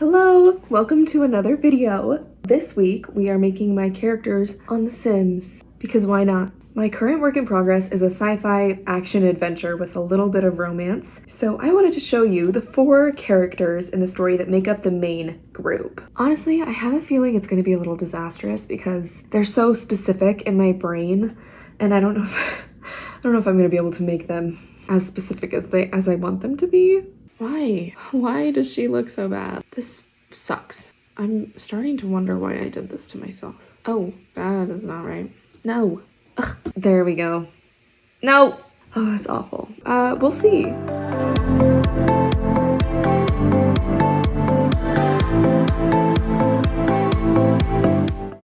Hello, welcome to another video. This week we are making my characters on The Sims, because why not? My current work in progress is a sci-fi action adventure with a little bit of romance, so I wanted to show you the 4 characters in the story that make up the main group. Honestly, I have a feeling it's going to be a little disastrous because they're so specific in my brain, and I don't know if I'm going to be able to make them as specific as I want them to be. Why? Why does she look so bad? This sucks. I'm starting to wonder why I did this to myself. Oh, that is not right. No. Ugh, there we go. No! Oh, that's awful. We'll see.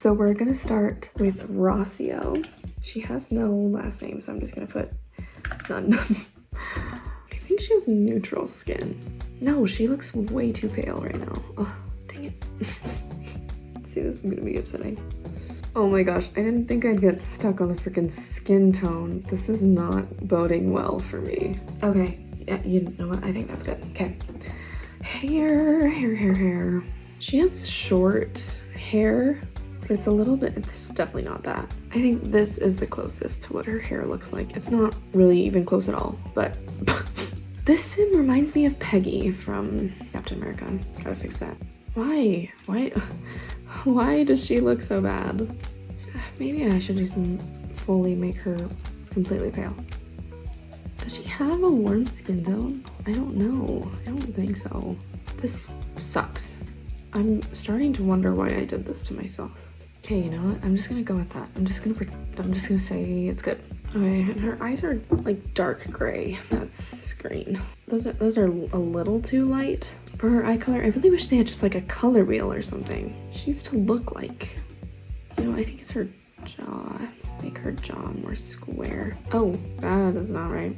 So we're gonna start with Rocio. She has no last name, so I'm just gonna put none. I think she has neutral skin. No, she looks way too pale right now. Oh, dang it. See, this is gonna be upsetting. Oh my gosh, I didn't think I'd get stuck on the freaking skin tone. This is not boding well for me. Okay, yeah, you know what? I think that's good. Okay. Hair. She has short hair, but it's a little bit, this is definitely not that. I think this is the closest to what her hair looks like. It's not really even close at all, but this sim reminds me of Peggy from Captain America. Gotta fix that. Why does she look so bad? Maybe I should just fully make her completely pale. Does she have a warm skin tone? I don't know. I don't think so. This sucks. I'm starting to wonder why I did this to myself. Okay, you know what? I'm just gonna go with that. I'm just gonna say it's good. Okay, and her eyes are like dark gray. That's green. Those are a little too light for her eye color. I really wish they had just like a color wheel or something. She needs to look like, you know, I think it's her jaw. Let's make her jaw more square. Oh, that is not right.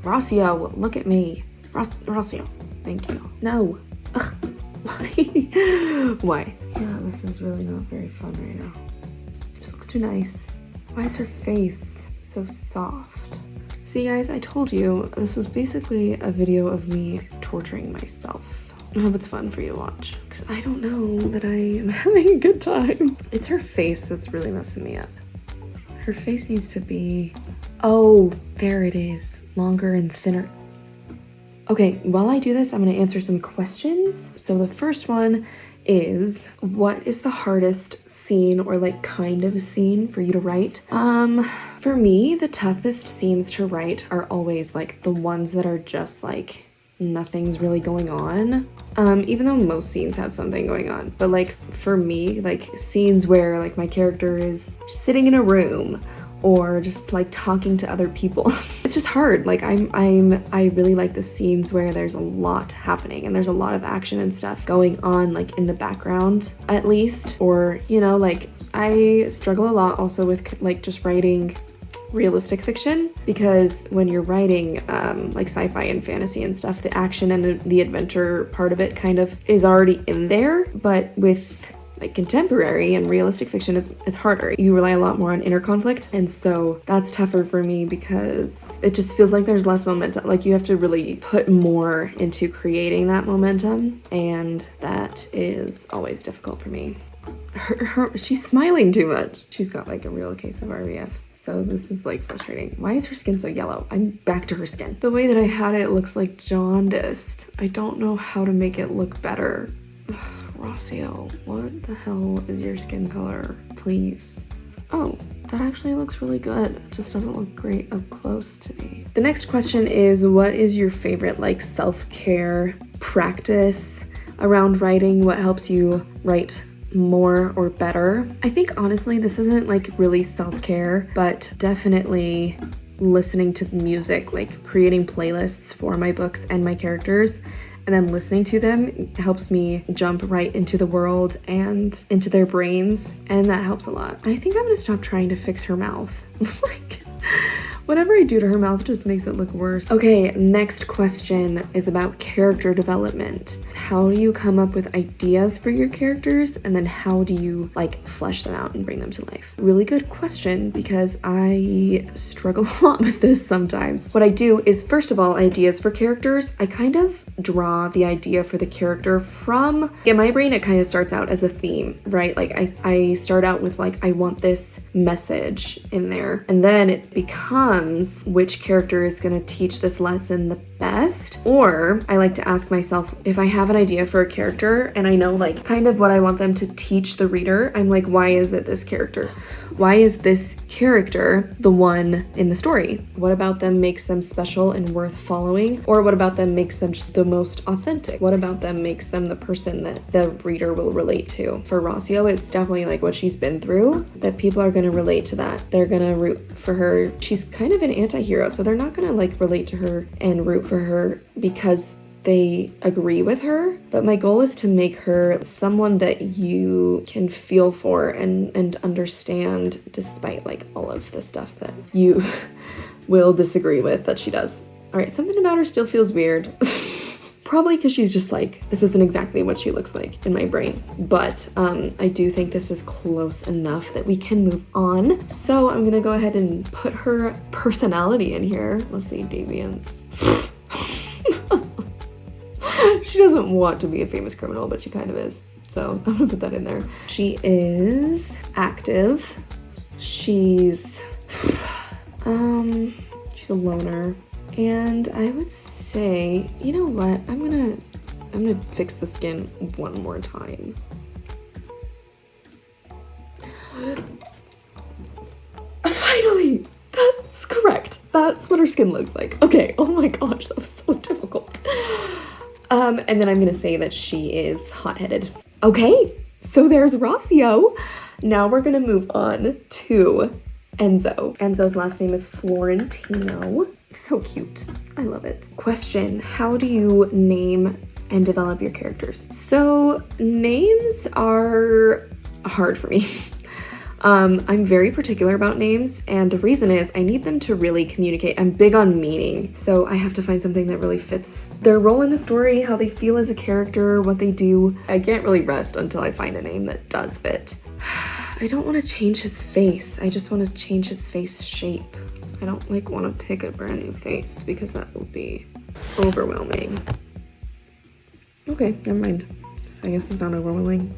Rocio, look at me. Rocio, thank you. No. Ugh. Why? Yeah, this is really not very fun right now. She looks too nice. Why is her face so soft? See guys, I told you, this was basically a video of me torturing myself. I hope it's fun for you to watch, because I don't know that I am having a good time. It's her face that's really messing me up. Her face needs to be, oh, there it is, longer and thinner. Okay, while I do this, I'm gonna answer some questions. So the first one is, what is the hardest scene or like kind of a scene for you to write? For me, the toughest scenes to write are always like the ones that are just like nothing's really going on. Even though most scenes have something going on, but like for me, like scenes where like my character is sitting in a room or just like talking to other people. It's just hard. Like I really like the scenes where there's a lot happening and there's a lot of action and stuff going on like in the background at least, or you know, like I struggle a lot also with like just writing realistic fiction, because when you're writing like sci-fi and fantasy and stuff, the action and the adventure part of it kind of is already in there, but with like contemporary and realistic fiction, it's harder. You rely a lot more on inner conflict, and so that's tougher for me because it just feels like there's less momentum. Like you have to really put more into creating that momentum, and that is always difficult for me. She's smiling too much. She's got like a real case of RBF, so this is like frustrating. Why is her skin so yellow? I'm back to her skin. The way that I had it looks like jaundiced. I don't know how to make it look better. Rocio, what the hell is your skin color? Please. Oh, that actually looks really good. It just doesn't look great up close to me. The next question is, what is your favorite like self-care practice around writing? What helps you write more or better? I think honestly, this isn't like really self-care, but definitely listening to music, like creating playlists for my books and my characters, and then listening to them helps me jump right into the world and into their brains, and that helps a lot. I think I'm gonna stop trying to fix her mouth. Like, Whatever I do to her mouth just makes it look worse. Okay, next question is about character development. How do you come up with ideas for your characters, and then how do you like flesh them out and bring them to life? Really good question, because I struggle a lot with this sometimes. What I do is, first of all, ideas for characters, I kind of draw the idea for the character from, in my brain it kind of starts out as a theme, right? Like I start out with like, I want this message in there, and then it becomes which character is going to teach this lesson the best. Or I like to ask myself, if I have an idea for a character and I know like kind of what I want them to teach the reader, I'm like, why is it this character? Why is this character the one in the story? What about them makes them special and worth following? Or what about them makes them just the most authentic? What about them makes them the person that the reader will relate to? For Rossio, it's definitely like what she's been through, that people are going to relate to that. They're going to root for her. She's kind of an anti-hero, so they're not going to like relate to her and root for her because they agree with her, but my goal is to make her someone that you can feel for and understand, despite like all of the stuff that you will disagree with that she does. All right, something about her still feels weird. Probably because she's just like, this isn't exactly what she looks like in my brain. But I do think this is close enough that we can move on. So I'm gonna go ahead and put her personality in here. Let's see, deviance. She doesn't want to be a famous criminal, but she kind of is. So I'm gonna put that in there. She is active. She's a loner. And I would say, you know what? I'm gonna fix the skin one more time. Finally! That's correct. That's what her skin looks like. Okay, oh my gosh, that was so difficult. And then I'm gonna say that she is hot-headed. Okay, so there's Rossio. Now we're gonna move on to Enzo. Enzo's last name is Florentino. So cute. I love it. Question: how do you name and develop your characters? So names are hard for me. I'm very particular about names, and the reason is I need them to really communicate. I'm big on meaning, so I have to find something that really fits their role in the story, how they feel as a character, what they do. I can't really rest until I find a name that does fit. I don't want to change his face. I just want to change his face shape. I don't like want to pick a brand new face because that will be overwhelming. Okay, never mind. I guess it's not overwhelming.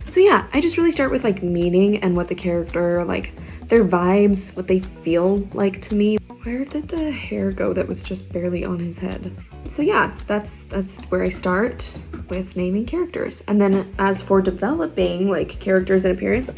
So yeah, I just really start with like meaning and what the character, like their vibes, what they feel like to me. Where did the hair go that was just barely on his head? So yeah, that's where I start with naming characters. And then as for developing like characters and appearance,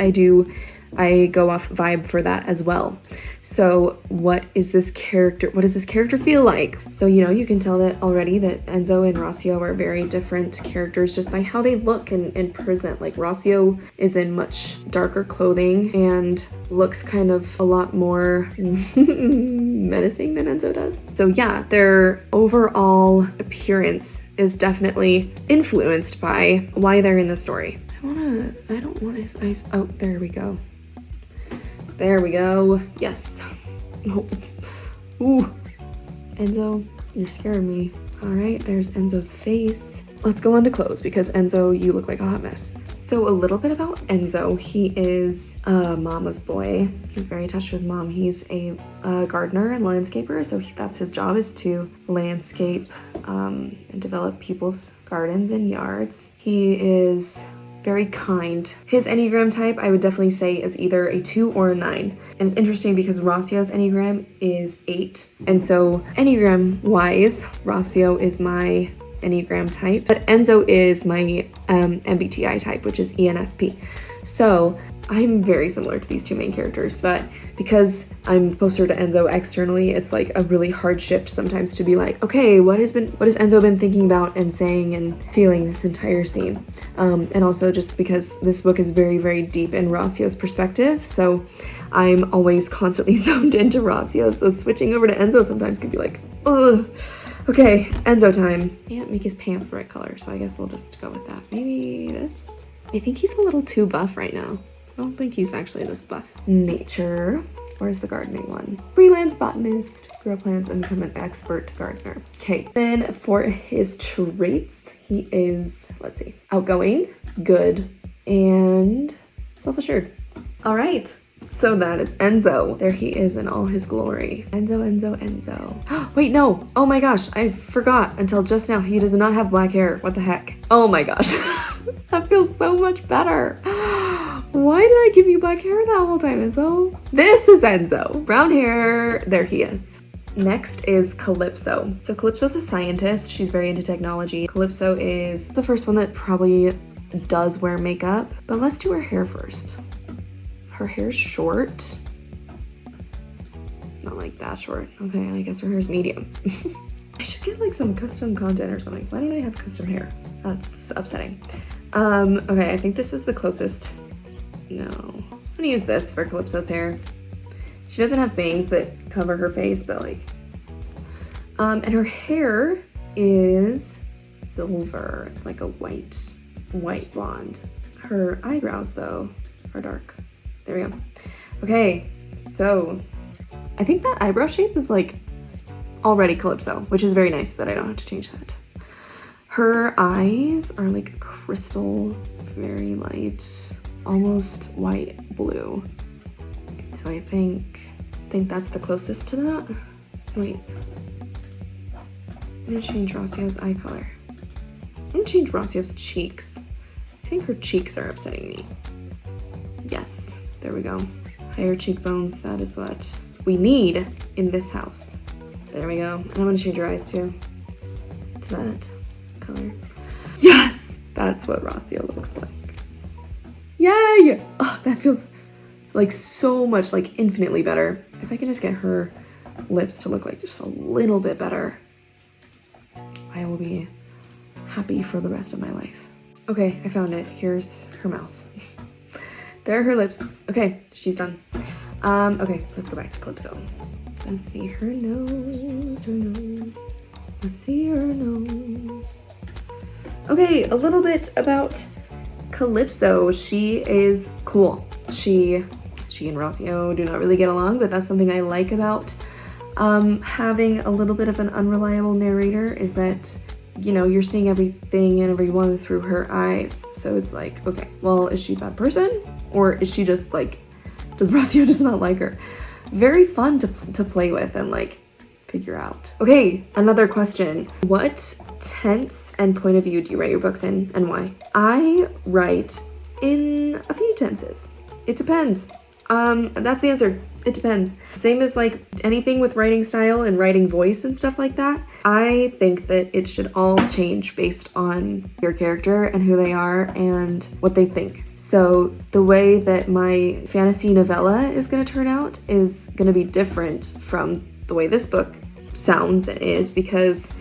I go off vibe for that as well. So what does this character feel like? So, you know, you can tell that already that Enzo and Rossio are very different characters just by how they look and present. Like Rossio is in much darker clothing and looks kind of a lot more menacing than Enzo does. So yeah, their overall appearance is definitely influenced by why they're in the story. I don't want his eyes. Oh, there we go. There we go. Yes. Oh. Ooh. Enzo, you're scaring me. All right, there's Enzo's face. Let's go on to clothes because Enzo, you look like a hot mess. So a little bit about Enzo. He is a mama's boy. He's very attached to his mom. He's a gardener and landscaper. So that's his job, is to landscape and develop people's gardens and yards. He is very kind. His Enneagram type, I would definitely say, is either a 2 or a 9. And it's interesting because Rossio's Enneagram is 8. And so Enneagram wise, Rossio is my Enneagram type, but Enzo is my MBTI type, which is ENFP. So I'm very similar to these two main characters, but because I'm closer to Enzo externally, it's like a really hard shift sometimes to be like, okay, what has Enzo been thinking about and saying and feeling this entire scene? And also just because this book is very, very deep in Rossio's perspective, so I'm always constantly zoned into Rossio, so switching over to Enzo sometimes could be like, ugh. Okay, Enzo time. Can't make his pants the right color, so I guess we'll just go with that. Maybe this? I think he's a little too buff right now. I don't think he's actually this buff. Nature. Where's the gardening one? Freelance botanist, grow plants and become an expert gardener. Okay, then for his traits, he is, let's see, outgoing, good, and self-assured. All right, so that is Enzo. There he is in all his glory. Enzo, Enzo, Enzo. Wait, no. Oh my gosh, I forgot until just now. He does not have black hair. What the heck? Oh my gosh. That feels so much better. Why did I give you black hair that whole time, Enzo? This is Enzo. Brown hair. There he is. Next is Calypso. So Calypso's a scientist. She's very into technology. Calypso is the first one that probably does wear makeup, but let's do her hair first. Her hair's short. Not like that short. Okay, I guess her hair's medium. I should get like some custom content or something. Why don't I have custom hair? That's upsetting. Okay, I think this is the closest. No. I'm gonna use this for Calypso's hair. She doesn't have bangs that cover her face, but like... and her hair is silver. It's like a white blonde. Her eyebrows, though, are dark. There we go. Okay, so I think that eyebrow shape is like already Calypso, which is very nice that I don't have to change that. Her eyes are like crystal, very light, almost white blue. So I think that's the closest to that. Wait. I'm gonna change Rocio's eye color. I'm gonna change Rocio's cheeks. I think her cheeks are upsetting me. Yes, there we go. Higher cheekbones, that is what we need in this house. There we go. And I'm gonna change your eyes too, to that color. Yes! That's what Rocio looks like. Yay! Oh, that feels like so much, like infinitely better. If I can just get her lips to look like just a little bit better, I will be happy for the rest of my life. Okay, I found it. Here's her mouth. There are her lips. Okay, she's done. Okay, let's go back to Calypso. Let's see her nose, Let's see her nose. Okay, a little bit about Calypso. She is cool. She and Rocio do not really get along, but that's something I like about having a little bit of an unreliable narrator, is that, you know, you're seeing everything and everyone through her eyes. So it's like, okay, well, is she a bad person? Or is she just like, does Rocio just not like her? Very fun to play with and like figure out. Okay, another question. What tense and point of view do you write your books in, and why? I write in a few tenses. It depends. That's the answer. It depends. Same as like anything with writing style and writing voice and stuff like that. I think that it should all change based on your character and who they are and what they think. So the way that my fantasy novella is going to turn out is going to be different from the way this book sounds and is, because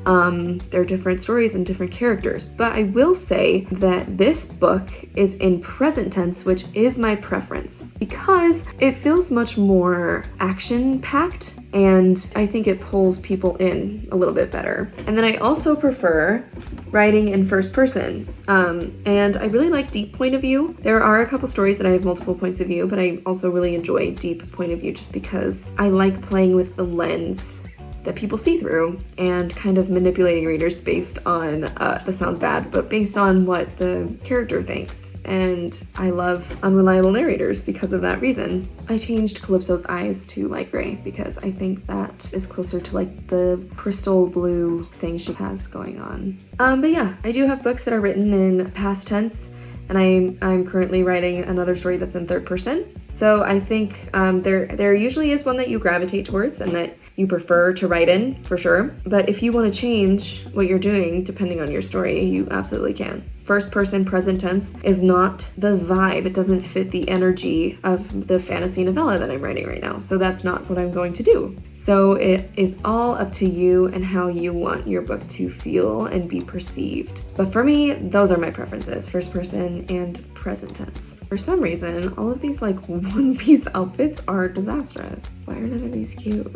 there are different stories and different characters. But I will say that this book is in present tense, which is my preference because it feels much more action-packed and I think it pulls people in a little bit better. And then I also prefer writing in first person. And I really like deep point of view. There are a couple stories that I have multiple points of view, but I also really enjoy deep point of view just because I like playing with the lens that people see through and kind of manipulating readers based on, that sounds bad, but based on what the character thinks. And I love unreliable narrators because of that reason. I changed Calypso's eyes to light gray because I think that is closer to like the crystal blue thing she has going on. But yeah, I do have books that are written in past tense, and I'm currently writing another story that's in third person. So I think there usually is one that you gravitate towards and that you prefer to write in, for sure. But if you want to change what you're doing depending on your story, you absolutely can. First person present tense is not the vibe. It doesn't fit the energy of the fantasy novella that I'm writing right now. So that's not what I'm going to do. So it is all up to you and how you want your book to feel and be perceived. But for me, those are my preferences, first person and present tense. For some reason, all of these like one-piece outfits are disastrous. Why are none of these cute?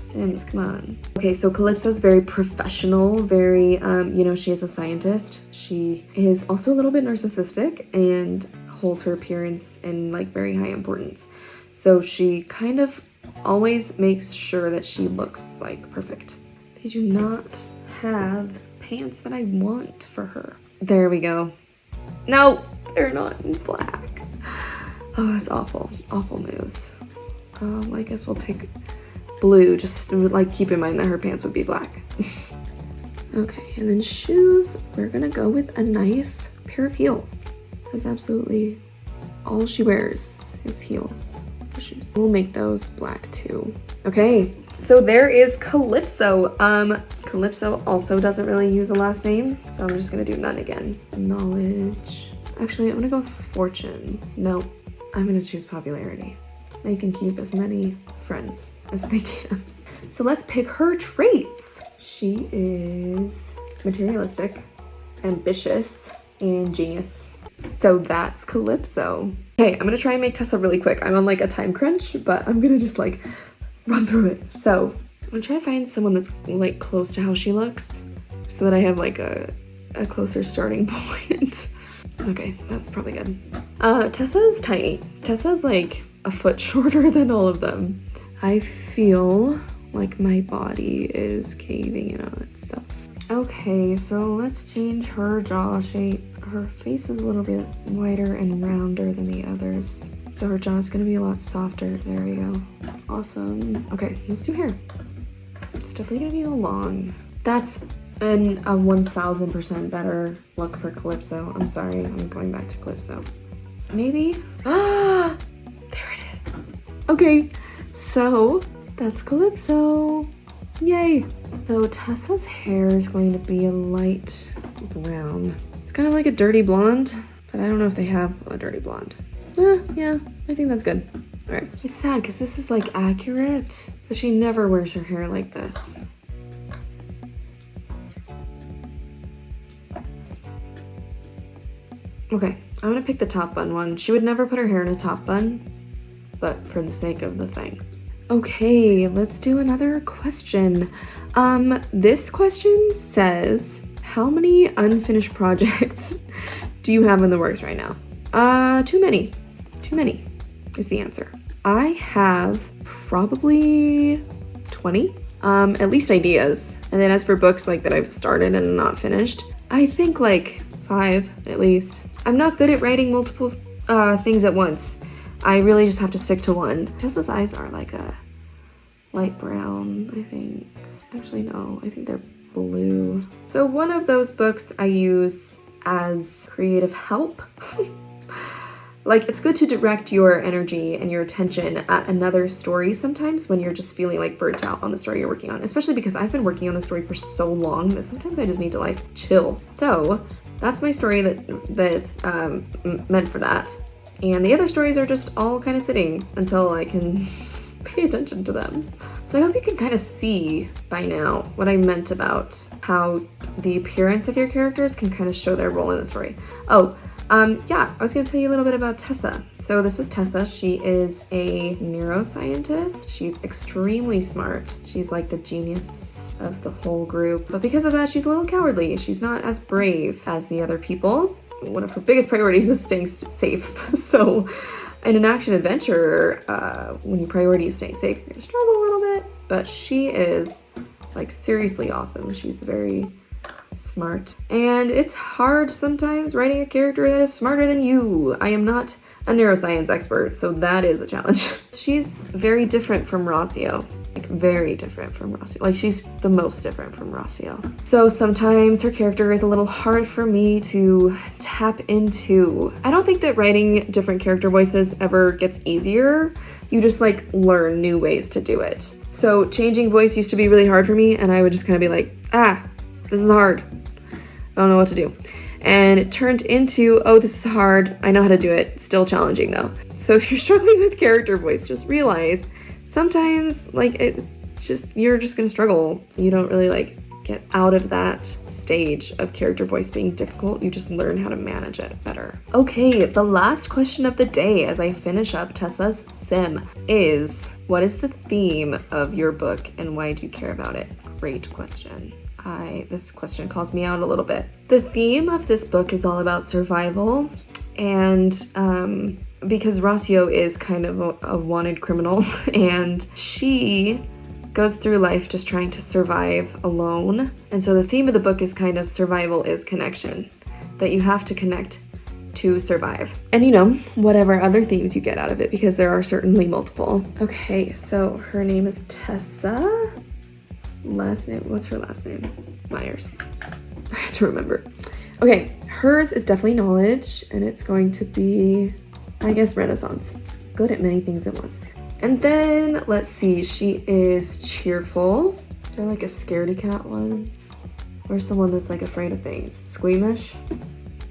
Sims, come on. Okay, so Calypso's very professional, very, you know, she is a scientist. She is also a little bit narcissistic and holds her appearance in like very high importance. So she kind of always makes sure that she looks like perfect. They do not have the pants that I want for her. There we go. No, they're not in black. Oh, that's awful. Awful news. I guess we'll pick blue. Just like keep in mind that her pants would be black. Okay, and then shoes. We're gonna go with a nice pair of heels. That's absolutely all she wears is heels. Shoes. We'll make those black too. Okay, so there is Calypso. Calypso also doesn't really use a last name, so I'm just gonna do none again. Knowledge. Actually, I'm gonna go with fortune. No, I'm gonna choose popularity. They can keep as many friends as they can. So let's pick her traits. She is materialistic, ambitious, and genius. So that's Calypso. Okay, I'm gonna try and make Tessa really quick. I'm on like a time crunch, but I'm gonna just like run through it. So I'm gonna try to find someone that's like close to how she looks so that I have like a closer starting point. Okay, that's probably good. Tessa's tiny. Tessa's like a foot shorter than all of them. I feel like my body is caving in on itself. Okay, so let's change her jaw shape. Her face is a little bit wider and rounder than the others. So her jaw is gonna be a lot softer. There we go. Awesome. Okay, let's do hair. It's definitely gonna be long. That's a 1000% better look for Calypso. I'm sorry, I'm going back to Calypso. Maybe? Ah, there it is. Okay, so that's Calypso. Yay. So Tessa's hair is going to be a light brown. It's kind of like a dirty blonde, but I don't know if they have a dirty blonde. Yeah, I think that's good. All right. It's sad because this is like accurate, but she never wears her hair like this. Okay, I'm gonna pick the top bun one. She would never put her hair in a top bun, but for the sake of the thing. Okay, let's do another question. This question says, how many unfinished projects do you have in the works right now? Too many. Too many is the answer. I have probably 20, at least ideas. And then as for books like that I've started and not finished, I think like 5 at least. I'm not good at writing multiple things at once. I really just have to stick to one. Tessa's eyes are like a light brown, I think. Actually, no, I think they're blue. So one of those books I use as creative help. Like, it's good to direct your energy and your attention at another story sometimes when you're just feeling like burnt out on the story you're working on, especially because I've been working on the story for so long that sometimes I just need to like chill. So that's my story that's meant for that. And the other stories are just all kind of sitting until I can pay attention to them. So I hope you can kind of see by now what I meant about how the appearance of your characters can kind of show their role in the story. Oh, yeah, I was gonna tell you a little bit about Tessa. So this is Tessa. She is a neuroscientist. She's extremely smart. She's like the genius of the whole group. But because of that, she's a little cowardly. She's not as brave as the other people. One of her biggest priorities is staying safe. So in an action adventure, when your priority is staying safe, you're gonna struggle a little bit. But she is like seriously awesome. She's very smart. And it's hard sometimes writing a character that is smarter than you. I am not a neuroscience expert, so that is a challenge. She's very different from Rossio. Like, very different from Rossio. Like, she's the most different from Rossio. So sometimes her character is a little hard for me to tap into. I don't think that writing different character voices ever gets easier. You just, like, learn new ways to do it. So changing voice used to be really hard for me, and I would just kind of be like, this is hard. I don't know what to do. And it turned into, oh, this is hard. I know how to do it. Still challenging though. So if you're struggling with character voice, just realize sometimes like it's just, you're just gonna struggle. You don't really like get out of that stage of character voice being difficult. You just learn how to manage it better. Okay, the last question of the day as I finish up Tessa's sim is, what is the theme of your book and why do you care about it? Great question. This question calls me out a little bit. The theme of this book is all about survival, and because Rocio is kind of a wanted criminal, and she goes through life just trying to survive alone. And so the theme of the book is kind of survival is connection, that you have to connect to survive. And you know, whatever other themes you get out of it, because there are certainly multiple. Okay, so her name is Tessa. Last name, what's her last name? Myers. I have to remember. Okay, hers is definitely knowledge, and it's going to be, I guess, Renaissance. Good at many things at once. And then, let's see, she is cheerful. Is there like a scaredy cat one? Where's the one that's like afraid of things? Squeamish?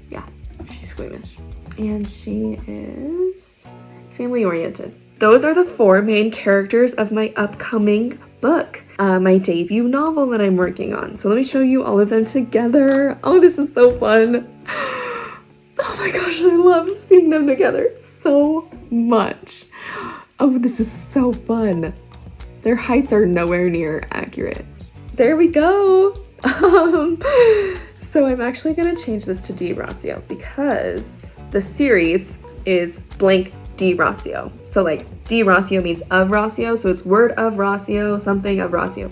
Yeah, she's squeamish. And she is family oriented. Those are the 4 main characters of my upcoming book, my debut novel that I'm working on. So let me show you all of them together. Oh, this is so fun. Oh my gosh, I love seeing them together so much. Oh, this is so fun. Their heights are nowhere near accurate. There we go. So I'm actually gonna change this to D. Rocio because the series is blank D. Rocio. So like D. Rocio means of Rocio, so it's word of Rocio, something of Rocio.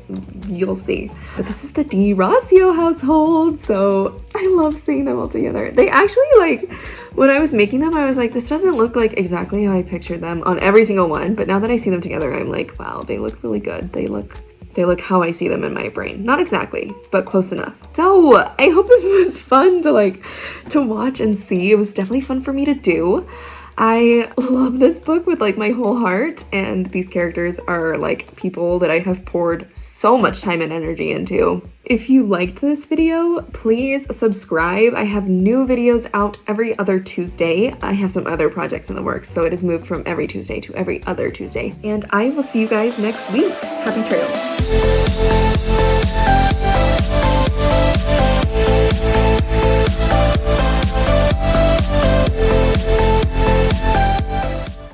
You'll see. But this is the D. Rocio household, so I love seeing them all together. They actually, like, when I was making them, I was like, this doesn't look like exactly how I pictured them on every single one, but now that I see them together, I'm like, wow, they look really good. They look how I see them in my brain. Not exactly, but close enough. So I hope this was fun to watch and see. It was definitely fun for me to do. I love this book with like my whole heart, and these characters are like people that I have poured so much time and energy into. If you liked this video, please subscribe. I have new videos out every other Tuesday. I have some other projects in the works, so it has moved from every Tuesday to every other Tuesday. And I will see you guys next week. Happy trails.